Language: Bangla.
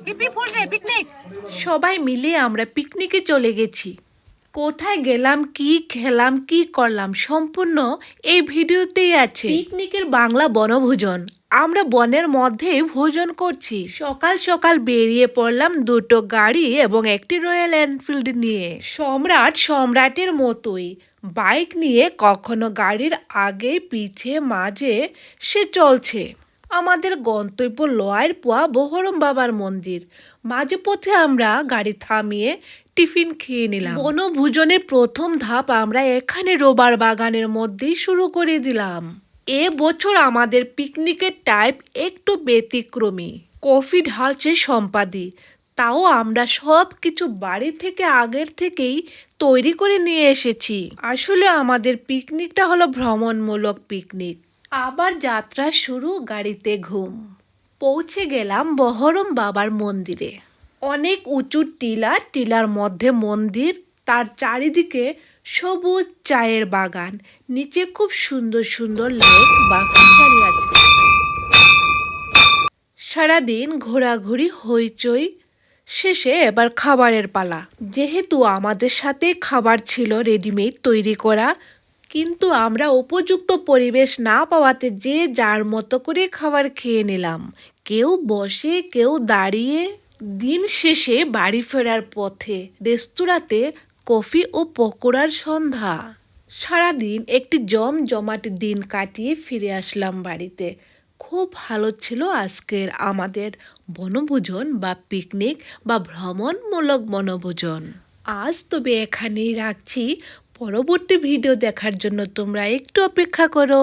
পিকনিক। সবাই মিলে আমরা পিকনিকে চলে গেছি। কোথায় গেলাম, কি খেলাম, কি করলাম সম্পূর্ণ এই ভিডিওতেই আছে। পিকনিকের বাংলা বনভোজন। আমরা বনের মধ্যে ভোজন করছি। সকাল সকাল বেরিয়ে পড়লাম দুটো গাড়ি এবং একটি রয়্যাল এনফিল্ড নিয়ে। সম্রাটের মতোই বাইক নিয়ে কখনো গাড়ির আগে পিছে মাঝে সে চলছে। আমাদের গন্তব্য লয়েরপোয়া বহরম বাবার মন্দির। মাঝে পথে আমরা গাড়ি থামিয়ে টিফিন খেয়ে নিলাম। বনভোজনের প্রথম ধাপ আমরা এখানে রোবার বাগানের মধ্যেই শুরু করে দিলাম। বছর আমাদের পিকনিকের টাইপ একটু ব্যতিক্রমী। কফি ঢালছে সম্পাদি, তাও আমরা সব কিছু বাড়ি থেকে আগের থেকেই তৈরি করে নিয়ে এসেছি। আসলে আমাদের পিকনিকটা হলো ভ্রমণমূলক পিকনিক। আবার যাত্রা শুরু, গাড়িতে ঘুম। পৌঁছে গেলাম বহরম বাবার মন্দিরে। অনেক উঁচু টিলা, টিলার মধ্যে মন্দির, তার চারিদিকে সবুজ চায়ের বাগান, নিচে খুব সুন্দর সুন্দর লেক বা ফিশারি আছে। সারাদিন ঘোরাঘুরি হইচই শেষে এবার খাবারের পালা। যেহেতু আমাদের সাথে খাবার ছিল রেডিমেড তৈরি করা, কিন্তু আমরা উপযুক্ত পরিবেশ না পাওয়াতে যে যার মতো করে খাবার খেয়ে নিলাম, কেউ বসে কেউ দাঁড়িয়ে। দিন শেষে বাড়ি ফেরার পথে রেস্তোরাঁতে কফি ও পকোড়ার সন্ধ্যা। সারাদিন একটি জমজমাট দিন কাটিয়ে ফিরে আসলাম বাড়িতে। খুব ভালো ছিল আজকের আমাদের বনভোজন বা পিকনিক বা ভ্রমণমূলক বনভোজন। আজ তবে এখানেই রাখছি। পরবর্তী ভিডিও দেখার জন্য তোমরা একটু অপেক্ষা করো।